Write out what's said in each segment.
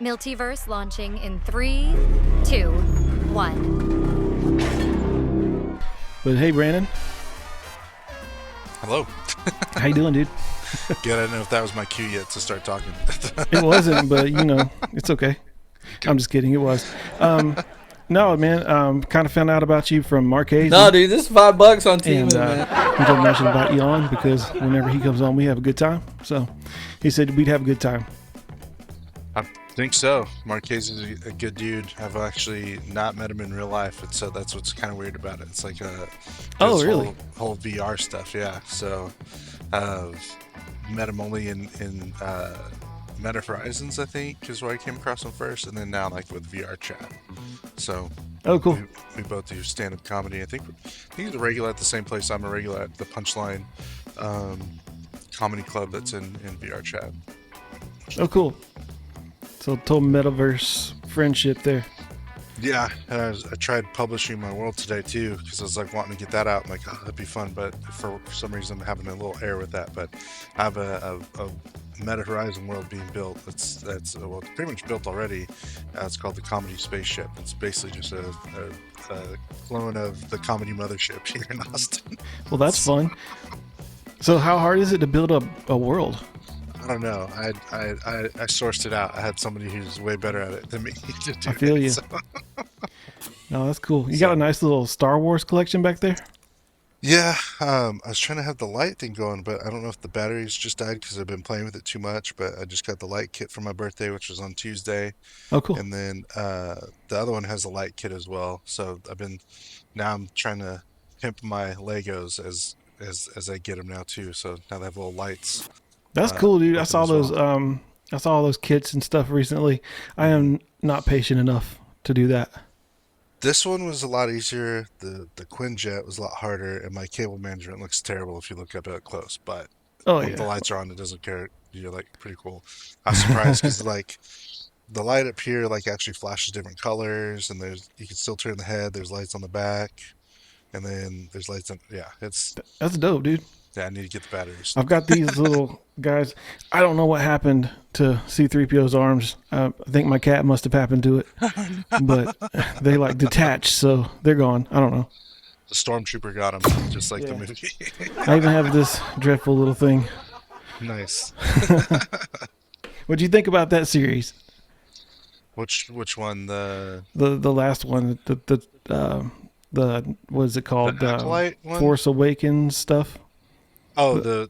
Miltyverse launching in 3, 2, 1. But hey, Brandon. Hello. How you doing, dude? Good. I don't know if that was my cue yet to start talking. It wasn't, but it's okay. I'm just kidding. It was. No, man. Kind of found out about you from Marquez. No, dude, this is $5 on TV, man. He told me I should invite you on because whenever he comes on, we have a good time. So he said we'd have a good time. I think so. Marquez is a good dude. I've actually not met him in real life, and so that's what's kind of weird about it. It's like really? whole VR stuff, yeah. So met him only in Meta Horizons, I think, is where I came across him first, and then now like with VR chat. So cool. We both do stand-up comedy. I think he's a regular at the same place I'm a regular at, the Punchline comedy club that's in VR chat. Oh, cool. So total metaverse friendship there. Yeah, and I tried publishing my world today too because I was like wanting to get that out. I'm like, oh, that'd be fun, but for some reason I'm having a little error with that. But I have a Meta Horizon world being built. That's well, it's pretty much built already. It's called the Comedy Spaceship. It's basically just a clone of the Comedy Mothership here in Austin. Well, that's fun. So how hard is it to build a world? I don't know. I sourced it out. I had somebody who's way better at it than me to do I feel it, you. so. No, that's cool. You got a nice little Star Wars collection back there? Yeah, I was trying to have the light thing going, but I don't know if the batteries just died because I've been playing with it too much. But I just got the light kit for my birthday, which was on Tuesday. Oh, cool. And then the other one has a light kit as well. So now I'm trying to pimp my Legos as I get them now too. So now they have little lights. That's cool, dude. I with saw them as those. well. I saw all those kits and stuff recently. I am not patient enough to do that. This one was a lot easier. The Quinjet was a lot harder, and my cable management looks terrible if you look up close. But when the lights are on, it doesn't care. You're like pretty cool. I was surprised because like the light up here like actually flashes different colors, and you can still turn the head. There's lights on the back, and then there's lights on. Yeah, That's dope, dude. I need to get the batteries. I've got these little guys. I don't know what happened to C-3PO's arms. I think my cat must have happened to it, but they like detach, so they're gone. I don't know. The Stormtrooper got him, just like the movie. I even have this dreadful little thing. Nice. What'd you think about that series? Which one? The last one. The what is it called? The Acolyte one? Force Awakens stuff. Oh, the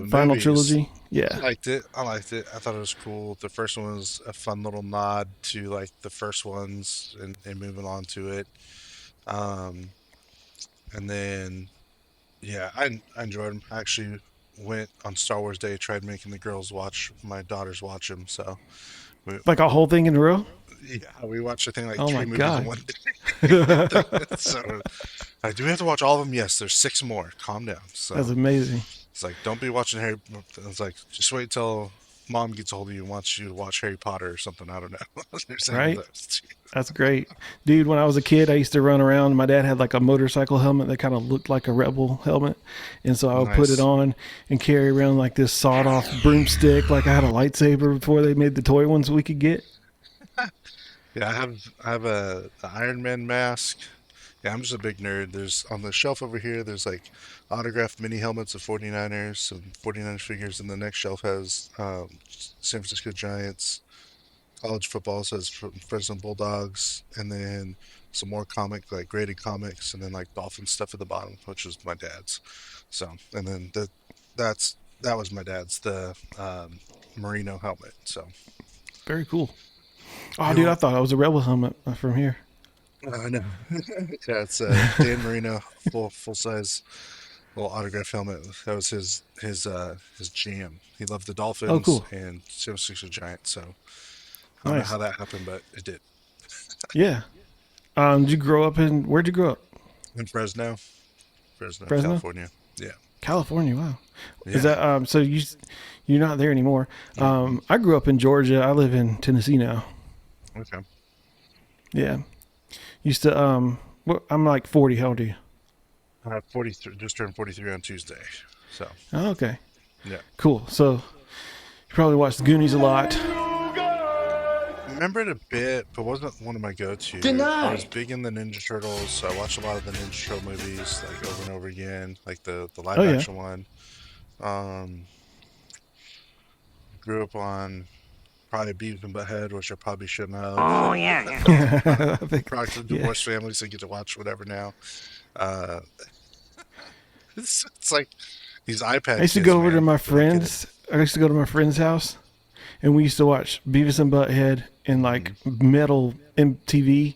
final movies. Trilogy. Yeah, I liked it. I thought it was cool. The first one was a fun little nod to like the first ones and moving on to it. And then yeah, I enjoyed them. I actually went on Star Wars Day, tried making my daughters watch them. So like a whole thing in a row. yeah, we watched I think like Oh 3 my movies God. in one day. So do we have to watch all of them? Yes, there's 6 more. Calm down. So That's amazing. it's like, don't be watching Harry. It's like, just wait till mom gets a hold of you and wants you to watch Harry Potter or something. I don't know. Right? That's great. Dude, when I was a kid, I used to run around. My dad had like a motorcycle helmet that kind of looked like a rebel helmet. And so I would put it on and carry around like this sawed off broomstick. Like I had a lightsaber before they made the toy ones we could get. Yeah, I have the Iron Man mask. Yeah, I'm just a big nerd. There's on the shelf over here, there's like autographed mini helmets of 49ers, some 49ers figures, and the next shelf has San Francisco Giants, college football, says Fresno Bulldogs, and then some more like graded comics, and then like Dolphin stuff at the bottom, which was my dad's. So, and then that was my dad's, the merino helmet. So Very cool. Oh, dude, I thought it was a rebel helmet from here. I know. Yeah, it's Dan Marino, full size little autograph helmet. That was his jam. He loved the Dolphins and San Francisco Giants. So I don't know how that happened, but it did. Yeah. Did you grow up where'd you grow up? In Fresno, California. Yeah. California. Wow. Yeah. Is that so you're not there anymore? I grew up in Georgia. I live in Tennessee now. Okay. Yeah. Used to I'm like 40. How old are you? 43. Just turned 43 on Tuesday. So. Oh, okay. Yeah. Cool. So you probably watched the Goonies a lot. remember it a bit, but wasn't one of my go-to. I was Denied. big in the Ninja Turtles, so I watched a lot of the Ninja Turtle movies, like over and over again, like the Oh live yeah. action one. Um, grew up on probably Beavis and Butthead, which I probably shouldn't have. Oh yeah, yeah. I think, Product of yeah. divorced families, so get to watch whatever now. Uh, it's like these I iPad used to kids, go over to man. my They don't get it. friends. I used to go to my friend's house, and we used to watch Beavis and Butthead and like Mhm. metal MTV.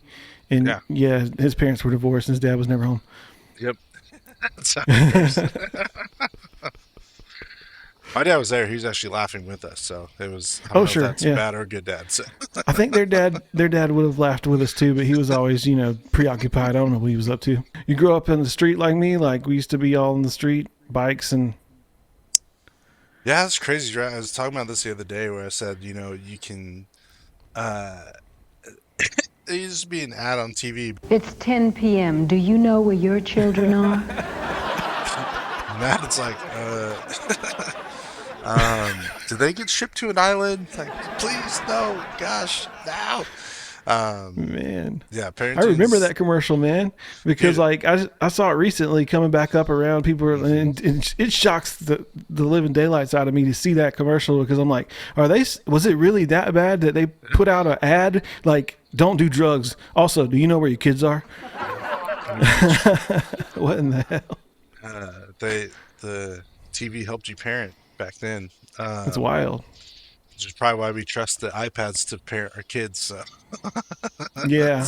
And Yeah. yeah, his parents were divorced, and his dad was never home. Yep. That's how it goes. My dad was there. He was actually laughing with us, so it was. I don't Oh know if sure, that's yeah. bad or good, dad. So. I think their dad would have laughed with us too, but he was always, preoccupied. I don't know what he was up to. You grew up in the street like me, like we used to be all in the street, bikes and Yeah, it's crazy, right? I was talking about this the other day where I said, you can. Uh, there used to be an ad on TV. It's 10 p.m. Do you know where your children are? Now it's like, did they get shipped to an island? Like, please, no, gosh, no. man. Yeah, I remember parenting's that commercial, man, because dude. like I saw it recently coming back up around. People are, and it shocks the living daylights out of me to see that commercial because I'm like, was it really that bad that they put out an ad like don't do drugs? Also, do you know where your kids are? What in the hell? The TV helped you parent back then. It's wild. Which is probably why we trust the iPads to parent our kids. So. Yeah.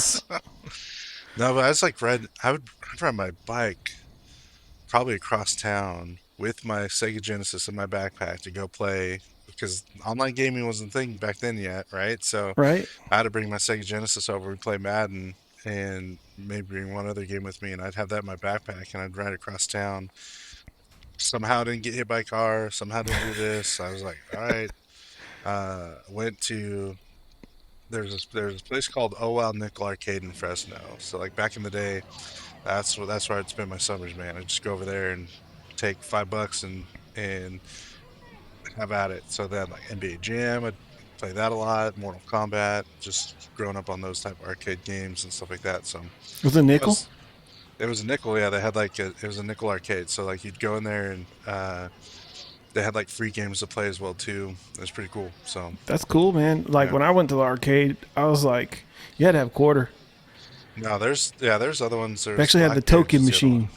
No, but I was like, I'd ride my bike probably across town with my Sega Genesis in my backpack to go play because online gaming wasn't a thing back then yet, right? So Right. I had to bring my Sega Genesis over and play Madden and maybe bring one other game with me, and I'd have that in my backpack and I'd ride across town. Somehow didn't get hit by a car. Somehow didn't do this. I was like, all right. Went to there's this place called Oh Wow Nickel Arcade in Fresno. So like back in the day, that's where I'd spend my summers, man. I'd just go over there and take $5 and have at it. So then like NBA Jam, I'd play that a lot. Mortal Kombat, just growing up on those type of arcade games and stuff like that. So Was it a it nickel? was it was a nickel, yeah. They had it was a nickel arcade. So like you'd go in there and they had like free games to play as well too. It was pretty cool. So That's cool, man. Like yeah. when I went to the arcade, I was like, you had to have a quarter. No, there's other ones. We There's actually had the Blackbeard token is the other one. machine.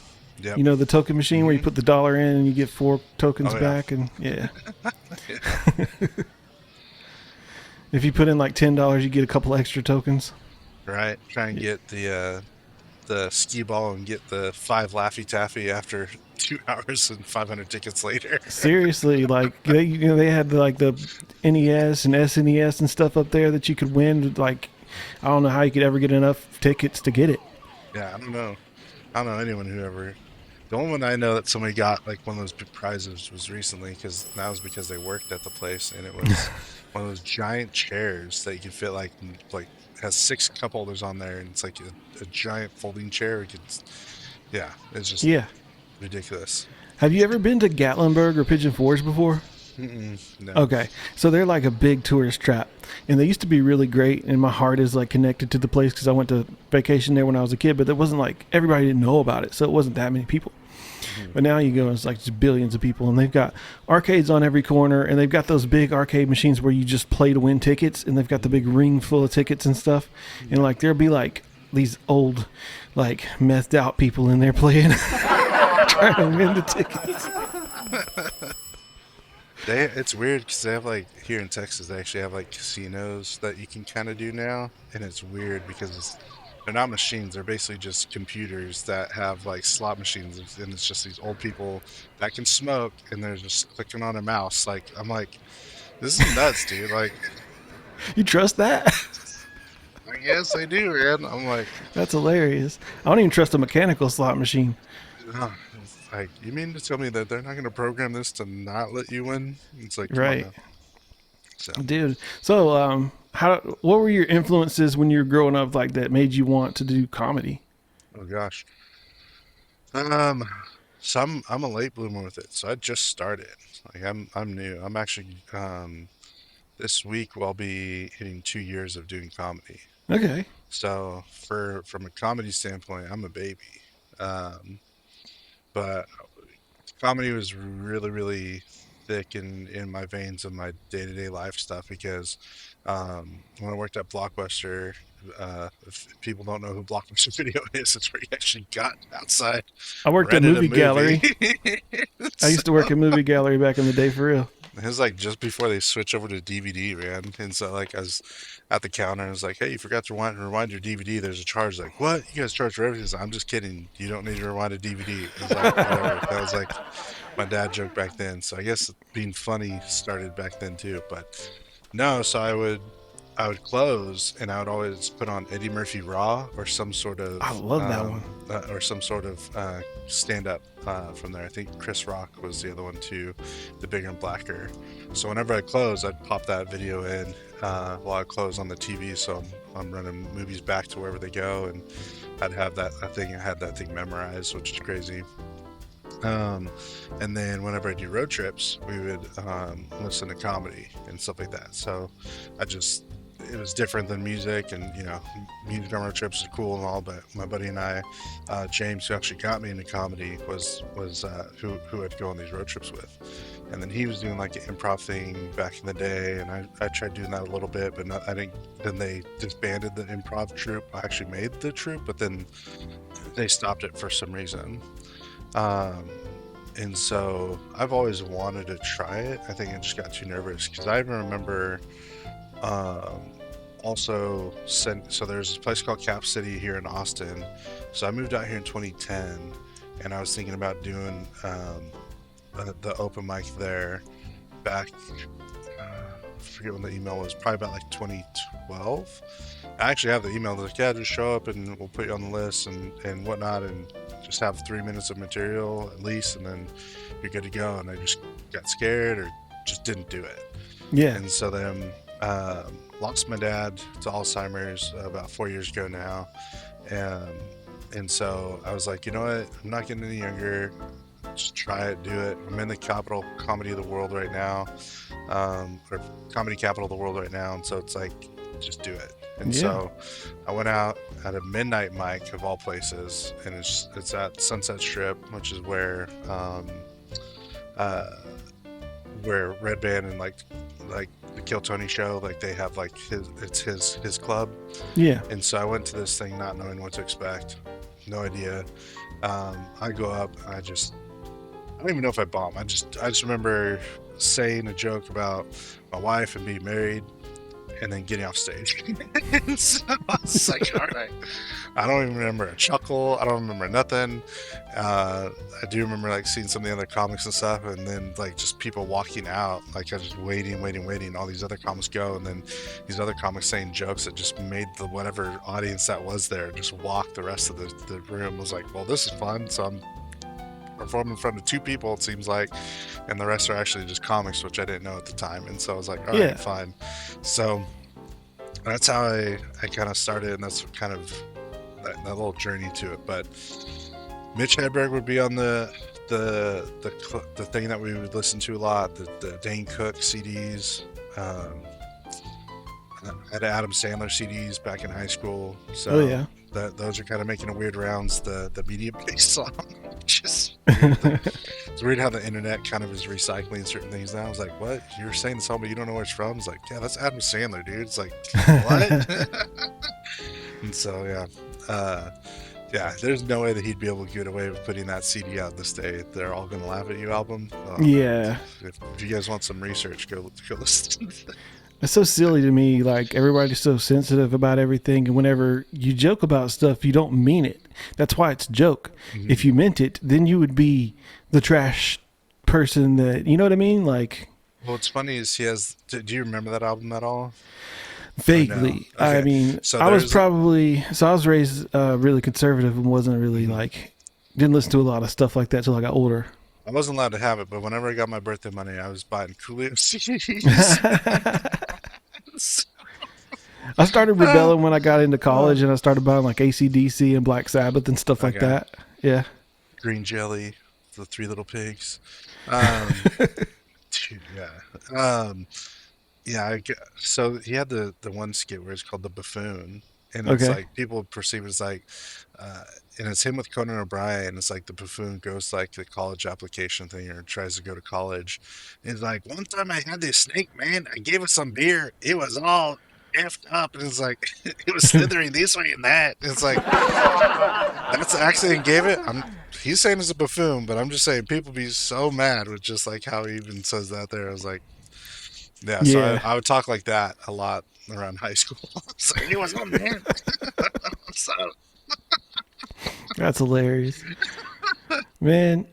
Yep. You know the token machine where you Mhm. put the dollar in and you get 4 tokens Oh yeah. back, and yeah. If you put in like $10, you get a couple extra tokens. Right. Try and get the skee ball and get the 5 Laffy Taffy after 2 hours and 500 tickets later. Seriously, like they had like the NES and SNES and stuff up there that you could win. Like I don't know how you could ever get enough tickets to get it. Yeah, I don't know. I don't know anyone who ever. The only one I know that somebody got like one of those big prizes was recently because that was because they worked at the place and it was one of those giant chairs that you can fit like has 6 cup holders on there and it's like a giant folding chair. Yeah, it's just Yeah. ridiculous. Have you ever been to Gatlinburg or Pigeon Forge before? No. Okay, so they're like a big tourist trap, and they used to be really great. And my heart is like connected to the place because I went to vacation there when I was a kid. But it wasn't like everybody didn't know about it, so it wasn't that many people. But now you go, it's like just billions of people, and they've got arcades on every corner, and they've got those big arcade machines where you just play to win tickets, and they've got the big ring full of tickets and stuff. And like there'll be like these old, like methed out people in there playing, trying to win the tickets. It's weird because they have like here in Texas, they actually have like casinos that you can kind of do now, and it's weird because they're not machines; they're basically just computers that have like slot machines, and it's just these old people that can smoke, and they're just clicking on a mouse. Like I'm like, this is nuts, dude. Like You trust that? I guess I do, man. I'm like, That's hilarious. I don't even trust a mechanical slot machine. it's like you mean to tell me that they're not going to program this to not let you win? It's like, come on Right. now. So. Dude. So, what were your influences when you were growing up like that made you want to do comedy? Oh gosh. Um, I'm a late bloomer with it, so I just started. Like I'm new. I'm actually this week I'll be hitting 2 years of doing comedy. Okay. So from a comedy standpoint, I'm a baby. Um, but comedy was really, really thick in my veins of my day-to-day life stuff because when I worked at Blockbuster, if people don't know who Blockbuster Video is, it's where you actually got outside, I worked at rented a movie movie. gallery. I used to work at movie gallery back in the day for real. It was like just before they switch over to DVD, man. And so like I was at the counter and I was like, "Hey, you forgot to rewind your DVD. There's a charge." Like, "What? You guys charge for everything?" I was like, "I'm just kidding. You don't need to rewind a DVD." It was like, whatever. That was like my dad joke back then. So I guess being funny started back then too. But no, so I would close and I would always put on Eddie Murphy Raw or some sort of I love that one. or some sort of stand up from there. I think Chris Rock was the other one too, the bigger and blacker. So whenever I close, I'd pop that video in while I close on the TV. So I'm running movies back to wherever they go, and I'd have that. I had that thing memorized, which is crazy. And then whenever I do road trips, we would listen to comedy and stuff like that. So it was different than music, and music on road trips is cool and all. But my buddy and I, James, who actually got me into comedy, was who I'd go on these road trips with. And then he was doing like an improv thing back in the day, and I tried doing that a little bit, but I didn't. Then they disbanded the improv troupe. I actually made the troupe, but then they stopped it for some reason. And so I've always wanted to try it. I think I just got too nervous because I even remember so there's this place called Cap City here in Austin. So I moved out here in 2010, and I was thinking about doing the open mic there back. I forget when the email was, probably about like 2012. I actually have the email like, yeah, just show up and we'll put you on the list and whatnot, and just have 3 minutes of material at least, and then you're good to go. And I just got scared or just didn't do it. Yeah. And so then lost my dad to Alzheimer's about 4 years ago now. And so I was like, you know what? I'm not getting any younger. Just try it, do it. I'm in the capital comedy of the world right now, or comedy capital of the world right now. And so it's like, just do it. And so I went out at a midnight mic of all places, and it's at Sunset Strip, which is where Red Band and like the Kill Tony show, like they have like his club. Yeah. And so I went to this thing not knowing what to expect, no idea. I go up, I don't even know if I bombed. I just remember saying a joke about my wife and being married, and then getting off stage. And so I was like, all right. I don't even remember a chuckle. I don't remember nothing. I do remember like seeing some of the other comics and stuff, and then like just people walking out. Like I was just waiting. All these other comics go, and then these other comics saying jokes that just made the whatever audience that was there just walk the rest of the room. I was like, well, this is fun. So I'm performing in front of 2 people, it seems like, and the rest are actually just comics, which I didn't know at the time. And so I was like, all right, fine. So that's how I kind of started, and that's kind of that little journey to it. But Mitch Hedberg would be on the thing that we would listen to a lot, the Dane Cook CDs. I had Adam Sandler CDs back in high school. So those are kind of making a weird rounds, the medium-based song. Just it's weird how the internet kind of is recycling certain things now. I was like, what? You're saying the song, but you don't know where it's from? It's like, yeah, that's Adam Sandler, dude. It's like, what? And so, there's no way that he'd be able to get away with putting that CD out this day. They're all going to laugh at you album. If you guys want some research, go listen to that. It's so silly to me. Like, everybody's so sensitive about everything, and whenever you joke about stuff, you don't mean it. That's why it's a joke. Mm-hmm. If you meant it, then you would be the trash person that, you know what I mean? Like, what's funny is he has. Do you remember that album at all? Vaguely. No? Okay. I mean, so I was raised really conservative and wasn't really didn't listen to a lot of stuff like that till I got older. I wasn't allowed to have it, but whenever I got my birthday money, I was buying Coolio CDs. I started rebelling when I got into college, and I started buying like AC/DC and Black Sabbath and stuff like that. Yeah. Green Jelly, the 3 Little Pigs. Dude, yeah. Yeah, so he had the one skit where it's called The Buffoon, and it's Okay. like people perceive it as like, uh, and it's him with Conan O'Brien. It's like the buffoon goes to like the college application thing or tries to go to college. And it's like, one time I had this snake, man. I gave it some beer. It was all effed up, and it's like it was slithering this way and that. It's like that's the accent he gave it. He's saying it's a buffoon, but I'm just saying people be so mad with just like how he even says that there. I was like, yeah, so Yeah, I would talk like that a lot around high school. It's like, he was on man. So, that's hilarious. Man,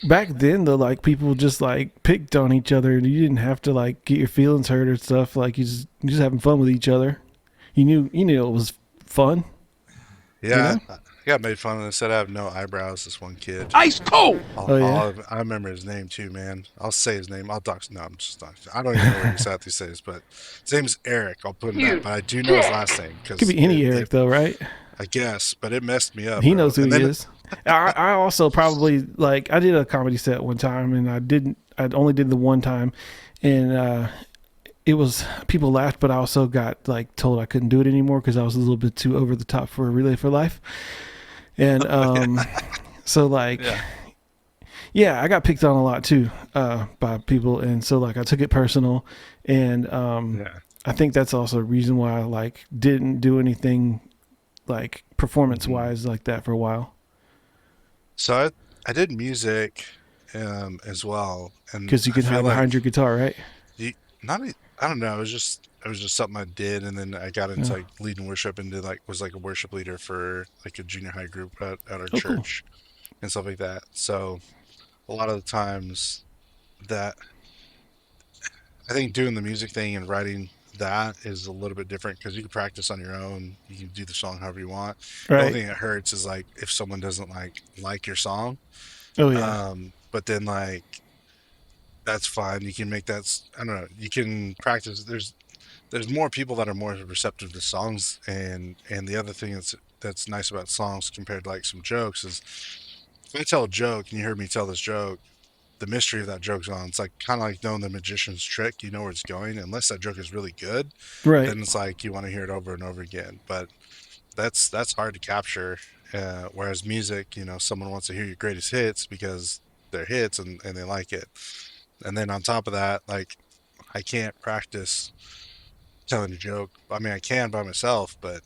back then though, like people just like picked on each other. You didn't have to like get your feelings hurt or stuff. Like you just having fun with each other. You knew it was fun. You yeah, know? I got made fun of. I said I have no eyebrows. This one kid. Ice cold. Oh yeah. I remember his name too, man. I'll say his name. I'll dox. No, I'm just not. I don't even know where he's at these days, but his name is Eric. I'll put in that, but I do know his last name Could because be any Eric though, right? I guess, but it messed me up. He Bro. knows who And he then is. I also probably like I did a comedy set one time and I only did the one time and it was people laughed, but I also got like told I couldn't do it anymore because I was a little bit too over the top for a Relay for Life. And so like yeah, I got picked on a lot too by people, and so like I took it personal, and yeah. I think that's also a reason why I like didn't do anything like performance wise like that for a while. So I did music as well, and Because you I can feel hide behind like your guitar, right? the not e- I don't know. It was just something I did, and then I got into Yeah. like leading worship and did like was like a worship leader for like a junior high group at our Oh, cool. church and stuff like that. So a lot of the times that I think doing the music thing and writing that is a little bit different because you can practice on your own. You can do the song however you want. The only Right. thing that hurts is like if someone doesn't like your song. Oh yeah. But then like that's fine. You can make that. I don't know. You can practice. There's more people that are more receptive to songs, and the other thing that's nice about songs compared to like some jokes is if I tell a joke and you heard me tell this joke, the mystery of that joke's on. It's like kind of like knowing the magician's trick. You know where it's going. Unless that joke is really good, Right. then it's like you want to hear it over and over again. But that's hard to capture. Whereas music, someone wants to hear your greatest hits because they're hits and they like it. And then on top of that, like I can't practice telling a joke. I mean, I can by myself, but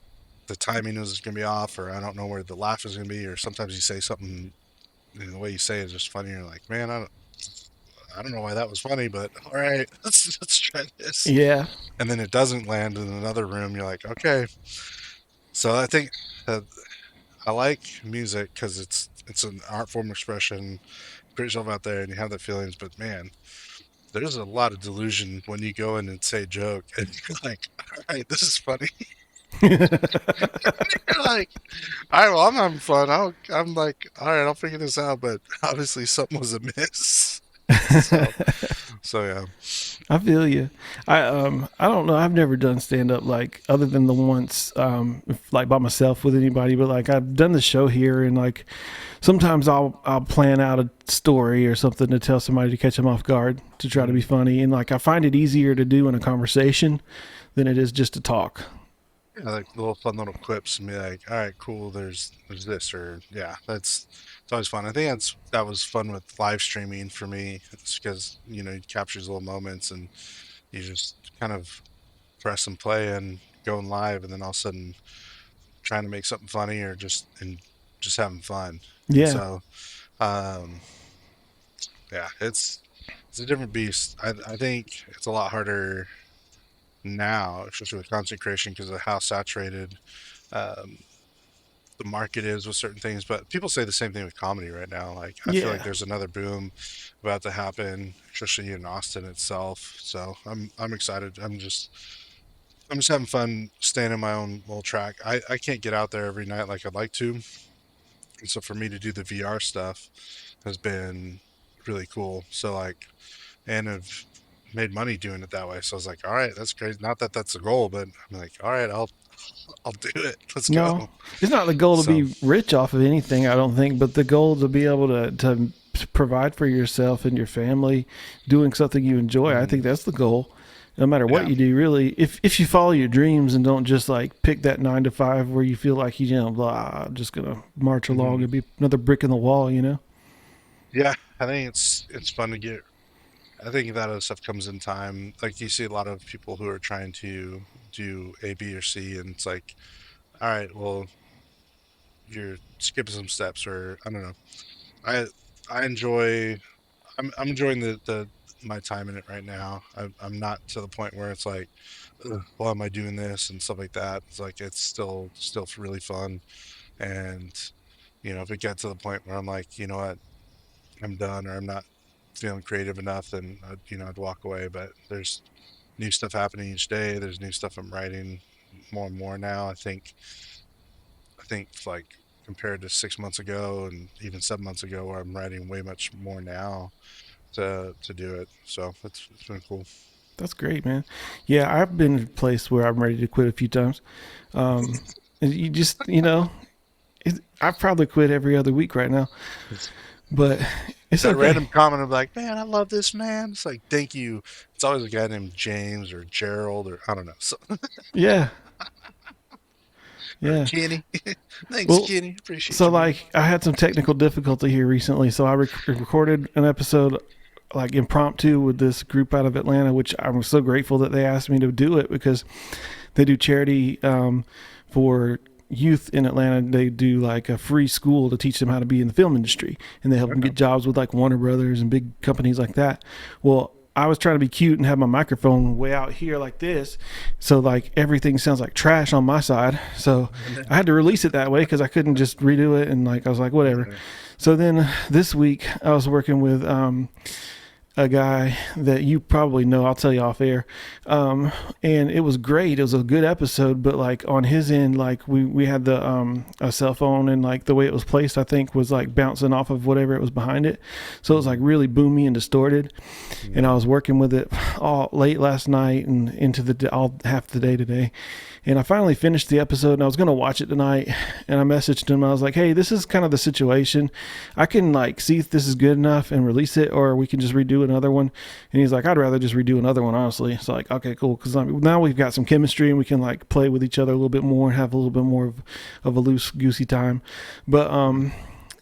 the timing is going to be off, or I don't know where the laugh is going to be, or sometimes you say something and the way you say it is just funny. You're like, man, I don't know why that was funny, but all right, let's try this. Yeah. And then it doesn't land in another room. You're like, okay. So I think that I like music because it's an art form expression. Put yourself out there and you have the feelings, but man, there's a lot of delusion when you go in and say a joke and you're like, all right, this is funny. You're like, all right, well, I'm having fun. I'm like, all right, I'll figure this out, but obviously something was amiss. So, so yeah. I feel you. I don't know. I've never done stand up like other than the once like by myself with anybody, but like I've done the show here and like sometimes I'll plan out a story or something to tell somebody to catch them off guard to try to be funny, and like I find it easier to do in a conversation than it is just to talk. Yeah, like little fun little quips and be like, all right, cool. There's this or yeah, it's always fun. I think that was fun with live streaming for me. It's because it captures little moments and you just kind of press and play and going live, and then all of a sudden trying to make something funny or just having fun. And Yeah. so, um, yeah, it's a different beast. I think it's a lot harder now, especially with content creation, because of how saturated um, the market is with certain things. But people say the same thing with comedy right now. Like I feel like Yeah. there's another boom about to happen, especially in Austin itself. So I'm excited. I'm just having fun staying in my own little track. I can't get out there every night like I'd like to. And so for me to do the VR stuff has been really cool. So like, and have made money doing it that way. So I was like, all right, that's great. Not that that's the goal, but I'm like, all right, I'll do it. Let's No, go. it's not the goal to So be rich off of anything, I don't think, but the goal to be able to provide for yourself and your family, doing something you enjoy. I think that's the goal. no matter what you do, really, if you follow your dreams and don't just like pick that 9 to 5 where you feel like blah, I'm just gonna march along and be another brick in the wall, Yeah, I think it's fun to get. I think that other stuff comes in time. Like you see a lot of people who are trying to do A, B, or C, and it's like, all right, well, you're skipping some steps, or I don't know. I I enjoy. I'm enjoying the my time in it right now. I'm not to the point where it's like, ugh, why am I doing this and stuff like that. It's like it's still really fun, and if it gets to the point where I'm like, you know what, I'm done, or I'm not feeling creative enough, then I'd walk away. But there's new stuff happening each day. There's new stuff I'm writing more and more now. I think like compared to 6 months ago and even 7 months ago, where I'm writing way much more now to do it. So it's been cool. That's great, man. Yeah, I've been in a place where I'm ready to quit a few times. And you just, I've probably quit every other week right now, but it's That okay. random comment of like, man, I love this man. It's like, thank you. It's always a guy named James or Gerald or I don't know. So, Yeah, or yeah. Kenny. Thanks, Well, Kenny. Appreciate so you, man. like I had some technical difficulty here recently, so I recorded an episode like impromptu with this group out of Atlanta, which I'm so grateful that they asked me to do it because they do charity for youth in Atlanta. They do like a free school to teach them how to be in the film industry, and they help them get jobs with like Warner Brothers and big companies like that. Well, I was trying to be cute and have my microphone way out here like this, so like everything sounds like trash on my side. So I had to release it that way because I couldn't just redo it, and like I was like, whatever. So then this week I was working with a guy that you probably know. I'll tell you off air. And it was great. It was a good episode, but like on his end, like we had the a cell phone, and like the way it was placed, I think was like bouncing off of whatever it was behind it. So it was like really boomy and distorted. And I was working with it all late last night and into all half the day today. And I finally finished the episode, and I was going to watch it tonight. And I messaged him. I was like, hey, this is kind of the situation. I can like see if this is good enough and release it, or we can just redo another one. And he's like, I'd rather just redo another one, honestly. It's like, okay, cool. Because now we've got some chemistry, and we can like play with each other a little bit more and have a little bit more of a loose, goosey time. But,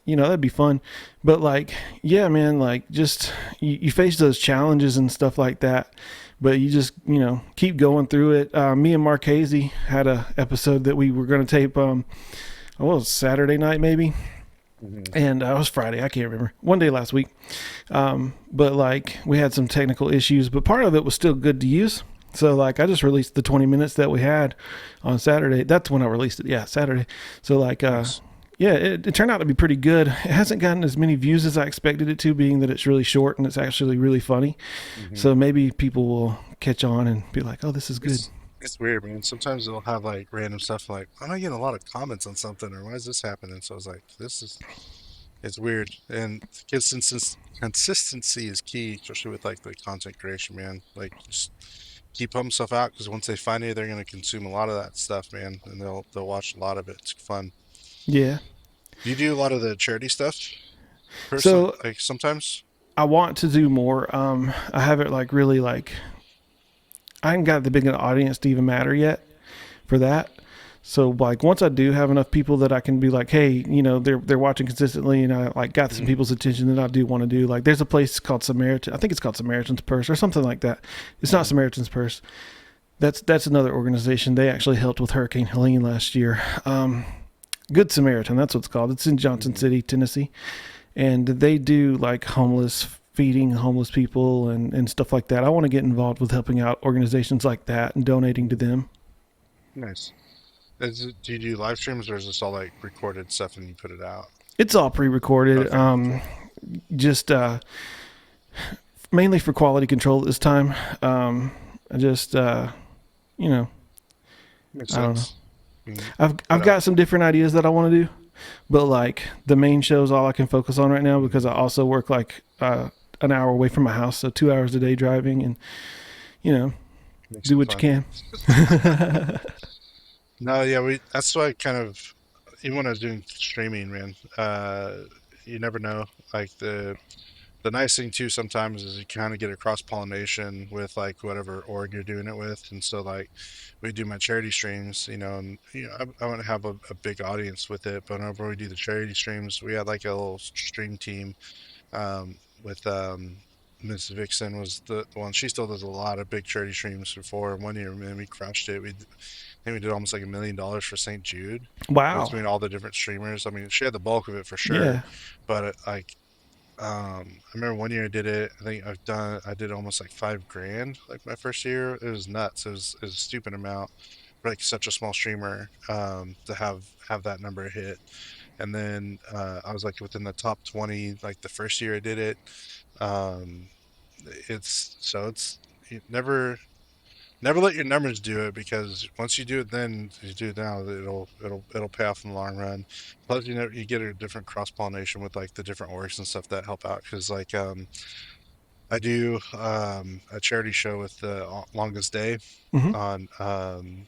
that'd be fun. But like, yeah, man, like just you face those challenges and stuff like that. But you just, keep going through it. Me and Mark Hazy had a episode that we were going to tape, Saturday night maybe? And it was Friday. I can't remember. One day last week. But like we had some technical issues, but part of it was still good to use. So like I just released the 20 minutes that we had on Saturday. That's when I released it. Yeah, Saturday. So like, yeah, it turned out to be pretty good. It hasn't gotten as many views as I expected it to, being that it's really short and it's actually really funny. So maybe people will catch on and be like, oh, this is good. It's weird, man. Sometimes they'll have like random stuff like, I'm not getting a lot of comments on something, or why is this happening? So I was like, it's weird. And consistency is key, especially with like the content creation, man. Like just keep pumping stuff out, because once they find you, they're going to consume a lot of that stuff, man. And they'll watch a lot of it. It's fun. Yeah. Do you do a lot of the charity stuff? So like sometimes? I want to do more. I haven't like really like, I haven't got the big an audience to even matter yet for that. So like once I do have enough people that I can be like, hey, they're watching consistently, and I like got some people's attention that I do want to do. Like there's a place called Samaritan. I think it's called Samaritan's Purse or something like that. It's not Samaritan's Purse. That's another organization. They actually helped with Hurricane Helene last year. Good Samaritan, that's what it's called. It's in Johnson City, Tennessee. And they do like feeding homeless people and stuff like that. I want to get involved with helping out organizations like that and donating to them. Nice. Do you do live streams, or is this all like recorded stuff and you put it out? It's all pre-recorded. Okay. Just mainly for quality control at this time. I just, Makes I don't sense. I've got some different ideas that I want to do, but like the main show is all I can focus on right now, because I also work like an hour away from my house, so 2 hours a day driving, and Makes do it what you fun. can. No, yeah, that's why even when I was doing streaming, man, you never know. Like the nice thing too sometimes is you kind of get a cross pollination with like whatever org you're doing it with, and so like we do my charity streams, and I want to have a big audience with it, but whenever we do the charity streams, we had like a little stream team with Miss Vixen was the one. She still does a lot of big charity streams before. One year, man, we crushed it. I think we did almost like $1 million for St. Jude Wow. between all the different streamers. I mean, she had the bulk of it for sure, Yeah. but like I remember one year I did it. I think I did almost like 5 grand like my first year. It was nuts. It was a stupid amount for like such a small streamer to have that number hit. And then I was like within the top 20 like the first year I did it. Um, it's you never let your numbers do it, because once you do it, then you do it now, it'll pay off in the long run. Plus, you get a different cross pollination with like the different orgs and stuff that help out. Because like I do a charity show with the Longest Day Hmm. on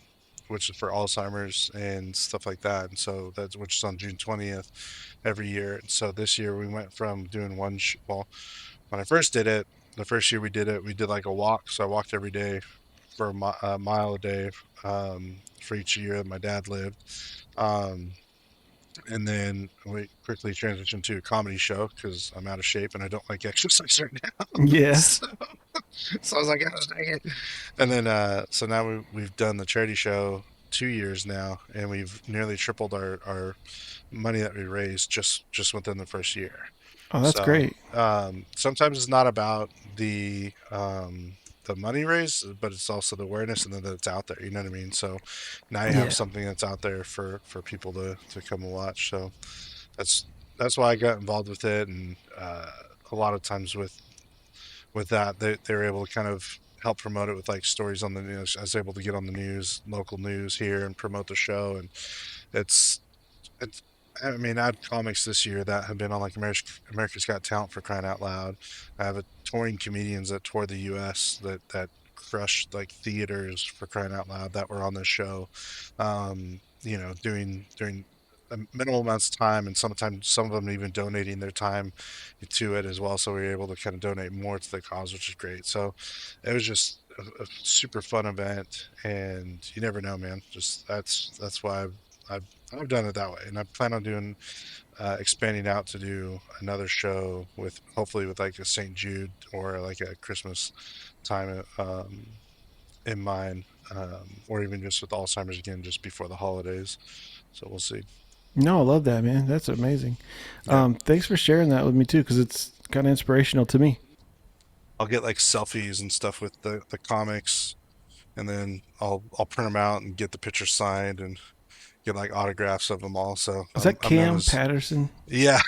which is for Alzheimer's and stuff like that, and so that's which is on June 20th every year. And so this year we went from doing well, when I first did it, the first year we did like a walk. So I walked every day for a mile a day for each year that my dad lived. Um, and then we quickly transitioned to a comedy show because I'm out of shape and I don't like exercise right now. Yeah. So I was like, "Gosh, dang it." And then, so now we've done the charity show 2 years now, and we've nearly tripled our money that we raised just within the first year. Oh, that's So great. sometimes it's not about the money raised, but it's also the awareness and then that it's out there. You know what I mean? So now you have Yeah. something that's out there for people to come and watch. So that's that's why I got involved with it, and a lot of times with that they were able to kind of help promote it with like stories on the news. I was able to get on the news, local news here, and promote the show, and it's it's. I mean, I had comics this year that have been on like America's Got Talent, for crying out loud. I have a touring comedians that tour the U.S. that crushed like theaters, for crying out loud, that were on this show. Doing a minimal amounts of time, and sometimes some of them even donating their time to it as well. So we were able to kind of donate more to the cause, which is great. So it was just a super fun event, and you never know, man. Just that's why I've I've done it that way, and I plan on doing expanding out to do another show with hopefully with like a St. Jude or like a Christmas time in mind, or even just with Alzheimer's again just before the holidays. So we'll see. No, I love that, man. That's amazing. Yeah, Thanks for sharing that with me too, because it's kind of inspirational to me. I'll get like selfies and stuff with the comics, and then I'll print them out and get the pictures signed and get like autographs of them all. So Is that I'm known Cam as, Patterson? yeah.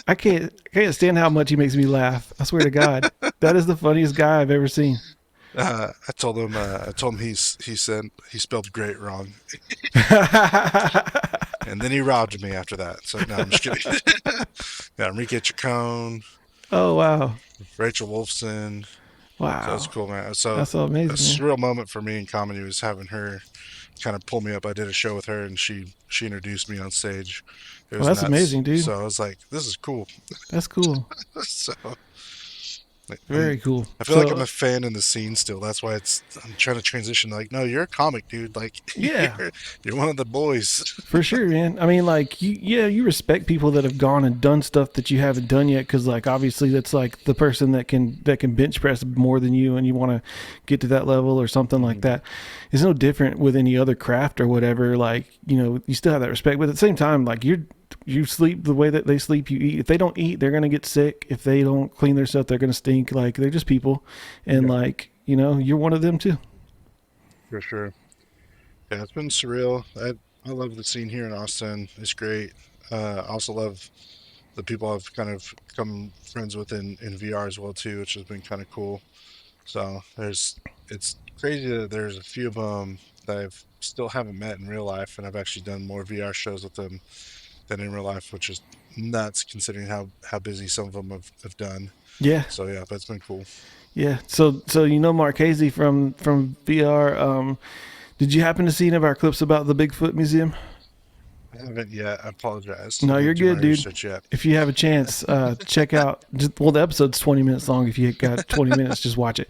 I can't stand how much he makes me laugh. I swear to God, that is the funniest guy I've ever seen. I told him he said he spelled great wrong, and then he robbed me after that. So no, I'm just kidding. Yeah, Enrique Chacon, Oh wow, Rachel Wolfson. So it's wow, cool, man. So that's so a amazing, man. surreal moment for me in comedy was having her kind of pull me up. I did a show with her, and she introduced me on stage. It Well, was that's nuts. amazing, dude. So I was like, this is cool. That's cool. So like, Very cool. I feel like I'm So a fan in the scene still. That's why I'm trying to transition. Like, no, you're a comic, dude. Like, yeah, you're one of the boys. for sure, man. I mean, like, you respect people that have gone and done stuff that you haven't done yet, because, like, obviously, that's like the person that can bench press more than you, and you want to get to that level or something like Mhm. that. It's no different with any other craft or whatever. Like, you still have that respect, but at the same time, like, you sleep the way that they sleep. You eat. If they don't eat, they're gonna get sick. If they don't clean their stuff, they're gonna stink. Like, they're just people, and Yeah, like, you're one of them too. for sure. Yeah, it's been surreal. I love the scene here in Austin. It's great. I also love the people I've kind of become friends with in VR as well too, which has been kind of cool. So it's crazy that there's a few of them that I've still haven't met in real life, and I've actually done more VR shows with them than in real life, which is nuts considering how busy some of them have done. Yeah. So yeah, but it's been cool. Yeah. So Marchese from VR. Did you happen to see any of our clips about the Bigfoot Museum? I haven't yet. I apologize. No, I you're didn't do my good, dude. research yet. If you have a chance, check out. The episode's 20 minutes long. If you got 20 minutes, just watch it.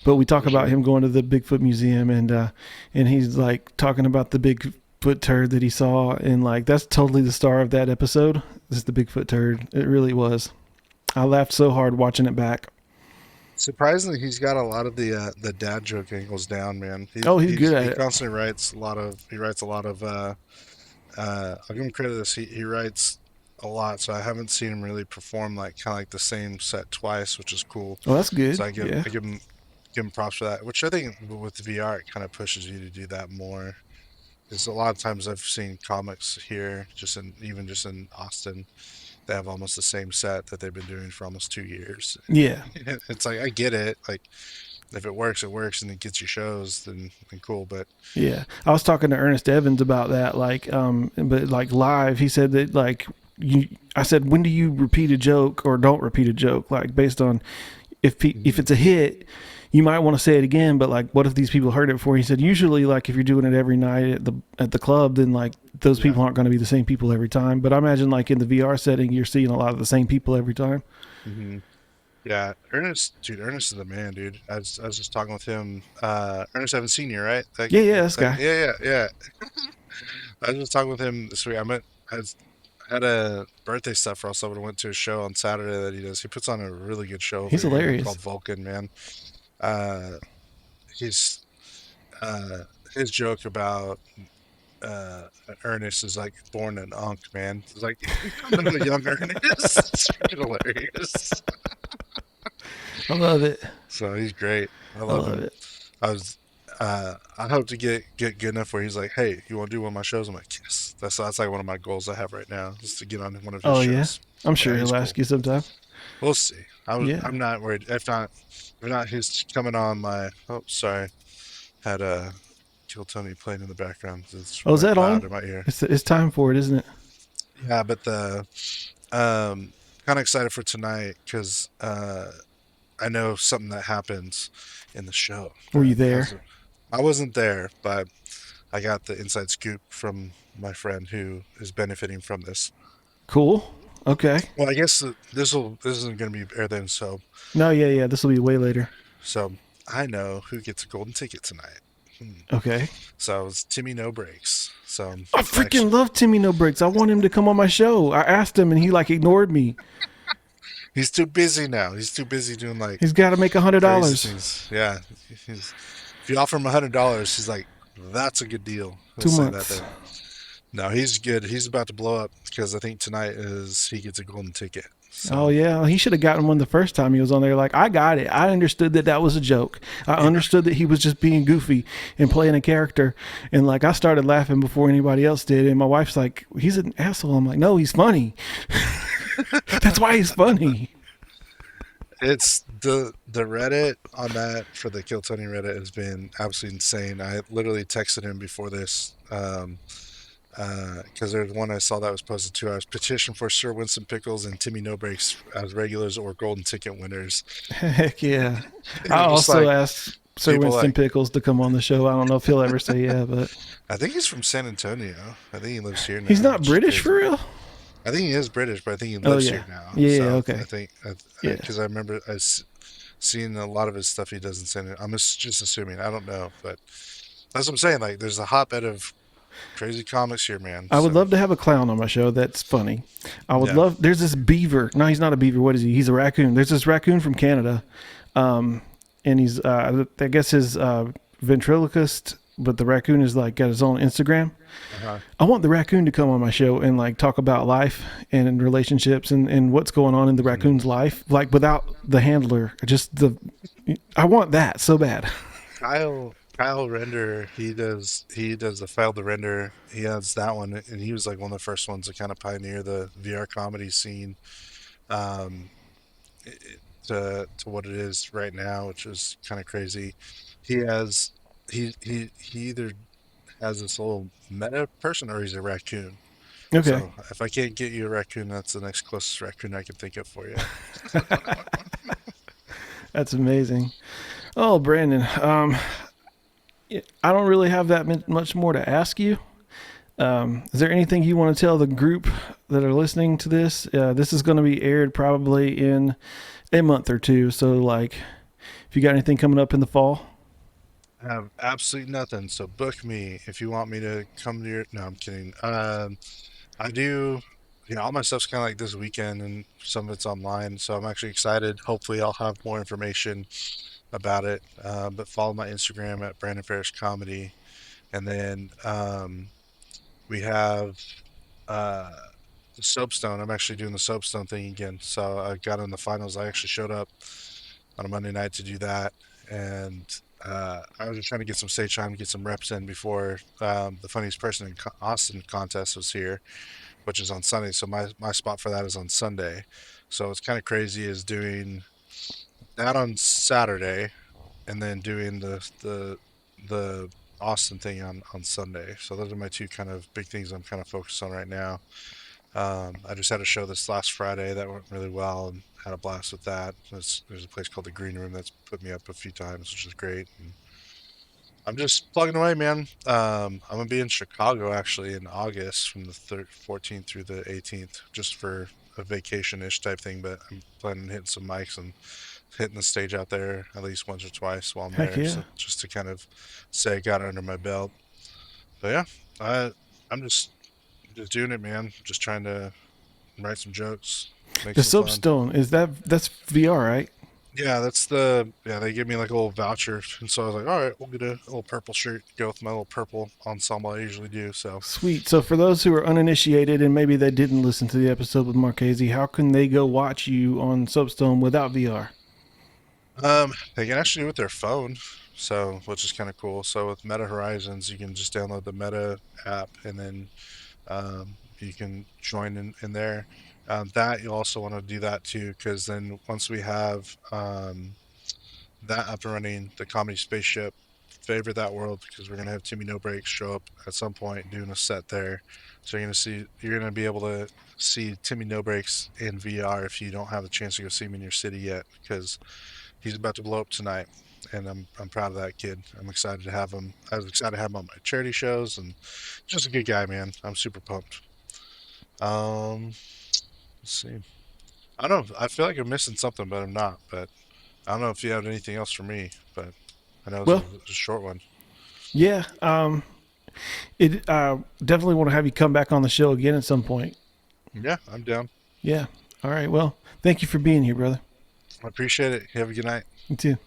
But we talk about him going to the Bigfoot Museum, and he's like talking about the Bigfoot turd that he saw, and like that's totally the star of that episode. Is the Bigfoot turd? It really was. I laughed so hard watching it back. Surprisingly, he's got a lot of the dad joke angles down, man. He's good at he it. constantly writes a lot of. I'll give him credit. He writes a lot, so I haven't seen him really perform like the same set twice, which is cool. Oh, that's good. So I give him props for that. Which I think with the VR, it kind of pushes you to do that more. Because a lot of times I've seen comics here, even just in Austin, they have almost the same set that they've been doing for almost 2 years. Yeah. It's like, I get it. Like, if it works, it works, and it gets you shows, then cool. But yeah, I was talking to Ernest Evans about that. Like, but like live, he said that like I said, when do you repeat a joke or don't repeat a joke? Like based on if it's a hit, you might want to say it again. But like, what if these people heard it before? He said usually like if you're doing it every night at the club, then like those people aren't going to be the same people every time. But I imagine like in the VR setting, you're seeing a lot of the same people every time. mm-hmm. Yeah, Ernest is the man, dude. I was just talking with him. Ernest Evans Senior, right? Yeah, this guy. Yeah. I was just talking with him this week. I had a birthday stuff for us. I went to a show on Saturday that he does. He puts on a really good show. He's hilarious. Called Vulcan, man. He's his joke about Ernest is like born an unk, man. It's like I'm a young Ernest. It's freaking hilarious. I love it. So he's great. I love him. it. I hope to get good enough where he's like, hey, you want to do one of my shows? I'm like, yes. That's like one of my goals I have right now, is to get on one of his shows. Yeah, I'm sure he'll ask you sometime. We'll see. I'm not worried. If not, he's coming on my. Oh, sorry. Had Kill Tony playing in the background. It's is that on? in my ear. It's time for it, isn't it? Yeah, but the kind of excited for tonight because I know something that happens in the show. Were you there? I wasn't there, but I got the inside scoop from my friend who is benefiting from this. Cool. Okay. Well, I guess this isn't going to be aired then, so. No, yeah. This will be way later. So I know who gets a golden ticket tonight. Okay. So it's Timmy No Breaks. So I freaking love Timmy No Breaks. I want him to come on my show. I asked him and he like ignored me. He's too busy now. He's too busy doing like. He's got to make $100. Yeah. If you offer him $100, he's like, "That's a good deal." 2 months. No, he's good. He's about to blow up because I think tonight he gets a golden ticket. So. Oh yeah, he should have gotten one the first time he was on there. Like, I got it. I understood that was a joke. I understood that he was just being goofy and playing a character. And like, I started laughing before anybody else did. And my wife's like, "He's an asshole." I'm like, "No, he's funny." That's why he's funny. It's the Reddit on that for the Kill Tony Reddit has been absolutely insane. I literally texted him before this because there's one I saw that was posted 2 hours. Petition for Sir Winston Pickles and Timmy No Breaks as regulars or golden ticket winners. Heck yeah. I also asked Sir Winston Pickles to come on the show. I don't know if he'll ever say yeah, but I think he's from San Antonio. I think he lives here now. He's not British for real? I think he is British, but I think he lives here now. Yeah, so okay. I think because I remember seeing a lot of his stuff he does in San Antonio. I'm just assuming. I don't know, but that's what I'm saying. Like, there's a hotbed of crazy comics here, man. I would love to have a clown on my show. That's funny. I would love. There's this beaver. No, he's not a beaver. What is he? He's a raccoon. There's this raccoon from Canada, and he's I guess his ventriloquist. But the raccoon is like got his own Instagram. Uh-huh. I want the raccoon to come on my show and like talk about life and relationships and what's going on in the raccoon's life, like without the handler. I want that so bad. Kyle Render, he does the File the Render. He has that one, and he was like one of the first ones to kind of pioneer the VR comedy scene, to what it is right now, which is kind of crazy. He either has this little meta person or he's a raccoon. Okay. So if I can't get you a raccoon, that's the next closest raccoon I can think of for you. That's amazing. Oh, Brandon, I don't really have that much more to ask you. Is there anything you want to tell the group that are listening to this? This is going to be aired probably in a month or two. So, like, if you got anything coming up in the fall? I have absolutely nothing. So book me if you want me to come to your. No, I'm kidding. I do. All my stuff's kind of like this weekend, and some of it's online. So I'm actually excited. Hopefully, I'll have more information about it. But follow my Instagram at Brandon Phariss Comedy, and then we have uh, the soapstone. I'm actually doing the soapstone thing again. So I got in the finals. I actually showed up on a Monday night to do that, and I was just trying to get some stage time, get some reps in before the funniest person in Austin contest was here, which is on Sunday. So my spot for that is on Sunday. So it's kind of crazy is doing that on Saturday and then doing the Austin thing on Sunday. So those are my two kind of big things I'm kind of focused on right now. I just had a show this last Friday that went really well and had a blast with that. There's a place called the Green Room that's put me up a few times, which is great. And I'm just plugging away, man. I'm gonna be in Chicago actually in August from the 14th through the 18th, just for a vacation-ish type thing. But I'm planning on hitting some mics and hitting the stage out there at least once or twice while I'm Heck there. yeah. So just to kind of say I got it under my belt. But yeah, I'm just doing it, man. Just trying to write some jokes, make The some fun. soapstone, that's VR, right? Yeah, they gave me like a little voucher, and so I was like, all right, we'll get a little purple shirt to go with my little purple ensemble I usually do. So, Sweet. So for those who are uninitiated and maybe they didn't listen to the episode with Marchese, how can they go watch you on Soapstone without VR? they can actually do it with their phone, so which is kind of cool. So with Meta Horizons, you can just download the Meta app, and then you can join in there. That you also want to do that too, because then once we have that up and running, the comedy spaceship, favorite that world because we're gonna have Timmy No Breaks show up at some point doing a set there. So you're gonna be able to see Timmy No Breaks in VR if you don't have the chance to go see him in your city yet, because he's about to blow up tonight. And I'm proud of that kid. I'm excited to have him. I was excited to have him on my charity shows, and just a good guy, man. I'm super pumped. Um, let's see. I don't know. I feel like I'm missing something, but I'm not. But I don't know if you have anything else for me. But I know Well, it's a short one. yeah. It definitely want to have you come back on the show again at some point. Yeah, I'm down. Yeah. All right. Well, thank you for being here, brother. I appreciate it. You have a good night. You too.